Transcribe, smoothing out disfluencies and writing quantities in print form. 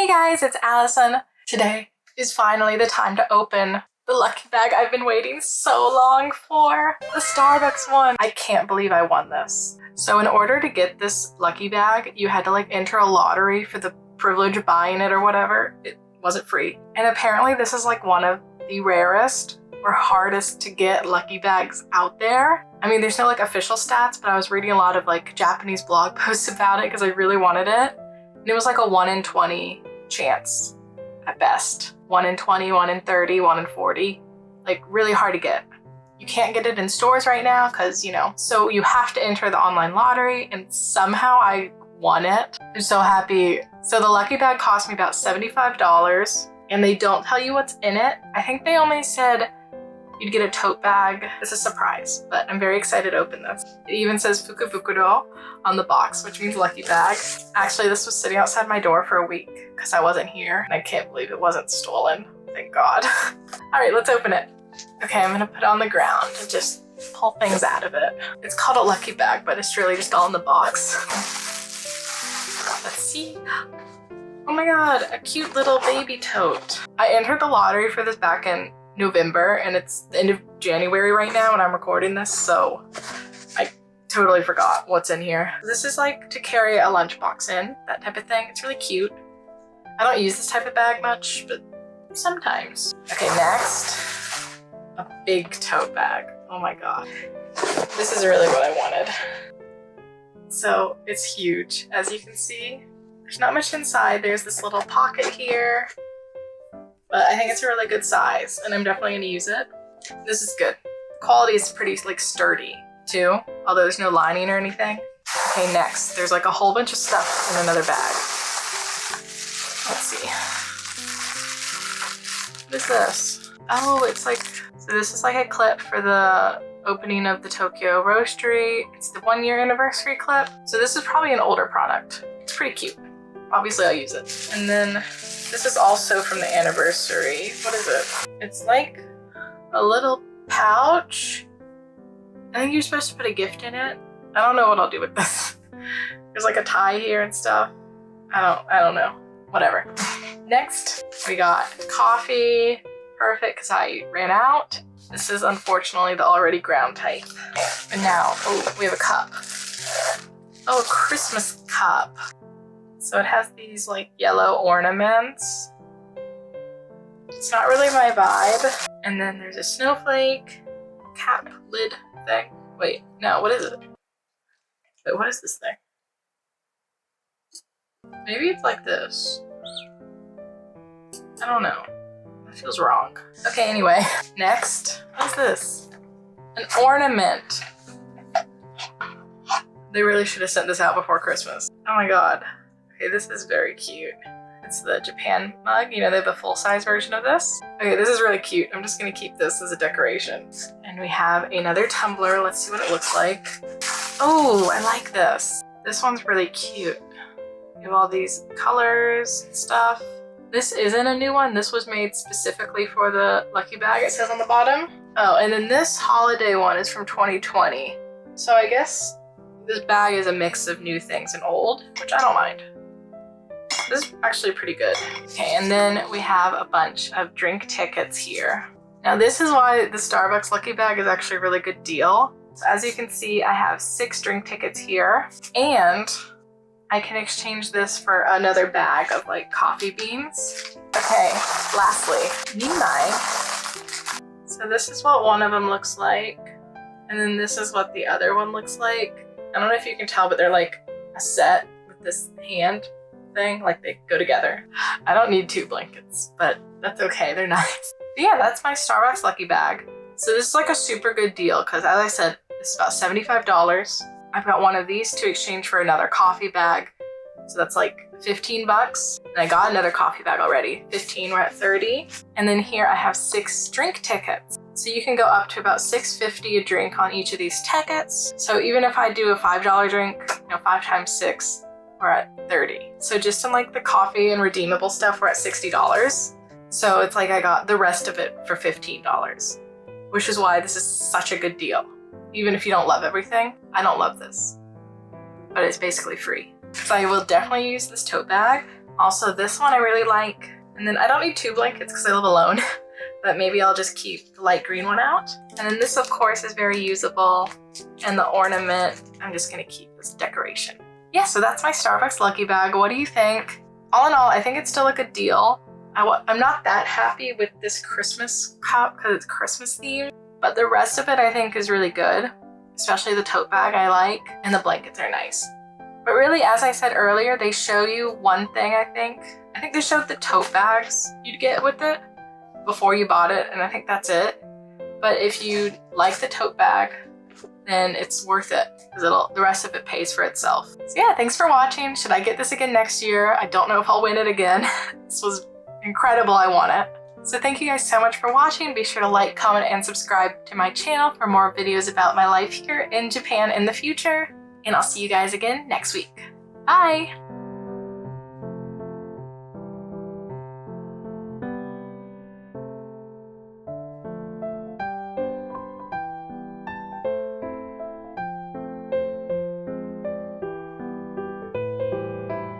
Hey guys, it's Allison. Today is finally the time to open the lucky bag I've been waiting so long for. The Starbucks one. I can't believe I won this. So in order to get this lucky bag, you had to like enter a lottery for the privilege of buying it or whatever. It wasn't free. And apparently this is like one of the rarest or hardest to get lucky bags out there. I mean, there's no like official stats, but I was reading a lot of like Japanese blog posts about it because I really wanted it. And it was like a 1 in 20 chance at best. 1 in 20, 1 in 30, 1 in 40. Like really hard to get. You can't get it in stores right now because, you know, so you have to enter the online lottery, and somehow I won it. I'm so happy. So the lucky bag cost me about $75 and they don't tell you what's in it. I think they only said you'd get a tote bag. It's a surprise, but I'm very excited to open this. It even says Fukubukuro on the box, which means lucky bag. Actually, this was sitting outside my door for a week because I wasn't here, and I can't believe it wasn't stolen. Thank God. All right, let's open it. Okay, I'm gonna put it on the ground and just pull things out of it. It's called a lucky bag, but it's really just all in the box. Let's see. Oh my God, a cute little baby tote. I entered the lottery for this back in November, and it's the end of January right now when I'm recording this, so I totally forgot what's in here. This is like to carry a lunchbox in, that type of thing. It's really cute. I don't use this type of bag much, but sometimes. Okay, next, a big tote bag. Oh my God. This is really what I wanted. So it's huge, as you can see. There's not much inside. There's this little pocket here. But I think it's a really good size, and I'm definitely gonna use it. This is good. Quality is pretty like sturdy too, although there's no lining or anything. Okay, next, there's like a whole bunch of stuff in another bag. Let's see. What is this? Oh, it's like, so this is like a clip for the opening of the Tokyo Roastery. It's the 1-year anniversary clip. So this is probably an older product. It's pretty cute. Obviously I'll use it. And then this is also from the anniversary. What is it? It's like a little pouch. I think you're supposed to put a gift in it. I don't know what I'll do with this. There's like a tie here and stuff. I don't know. Whatever. Next, we got coffee. Perfect, because I ran out. This is unfortunately the already ground type. And now, oh, we have a cup. Oh, a Christmas cup. So it has these like yellow ornaments. It's not really my vibe. And then there's a snowflake cap lid thing. Wait, no, what is it? Wait, what is this thing? Maybe it's like this. I don't know. That feels wrong. Okay, anyway. Next, what's this? An ornament. They really should have sent this out before Christmas. Oh my God. Okay, this is very cute. It's the Japan mug. You know, they have a full-size version of this. Okay, this is really cute. I'm just gonna keep this as a decoration. And we have another tumbler. Let's see what it looks like. Oh, I like this. This one's really cute. You have all these colors and stuff. This isn't a new one. This was made specifically for the lucky bag, it says on the bottom. Oh, and then this holiday one is from 2020. So I guess this bag is a mix of new things and old, which I don't mind. This is actually pretty good. Okay, and then we have a bunch of drink tickets here. Now this is why the Starbucks lucky bag is actually a really good deal. So as you can see, I have 6 drink tickets here, and I can exchange this for another bag of like coffee beans. Okay, lastly, Nimai. So this is what one of them looks like, and then this is what the other one looks like. I don't know if you can tell, but they're like a set with this hand thing, like they go together. I don't need 2 blankets, but that's okay, they're nice. But yeah, that's my Starbucks lucky bag. So this is like a super good deal because, as I said, it's about $75. I've got one of these to exchange for another coffee bag. So that's like 15 bucks. And I got another coffee bag already. 15, we're at 30. And then here I have 6 drink tickets. So you can go up to about $6.50 a drink on each of these tickets. So even if I do a $5 drink, you know, 5 times 6, we're at 30. So just in like the coffee and redeemable stuff, we're at $60. So it's like I got the rest of it for $15, which is why this is such a good deal. Even if you don't love everything, I don't love this, but it's basically free. So I will definitely use this tote bag Also, this one I really like. And then I don't need 2 blankets because I live alone, but maybe I'll just keep the light green one out. And then this, of course, is very usable. And the ornament, I'm just gonna keep this decoration. Yeah, so that's my Starbucks Lucky Bag. What do you think? All in all, I think it's still a good deal. I'm not that happy with this Christmas cup because it's Christmas themed, but the rest of it I think is really good, especially the tote bag I like, and the blankets are nice. But really, as I said earlier, they show you one thing, I think. I think they showed the tote bags you'd get with it before you bought it, and I think that's it. But if you like the tote bag, then it's worth it because the rest of it pays for itself. So yeah, thanks for watching. Should I get this again next year? I don't know if I'll win it again. This was incredible, I want it. So thank you guys so much for watching. Be sure to like, comment, and subscribe to my channel for more videos about my life here in Japan in the future. And I'll see you guys again next week. Bye!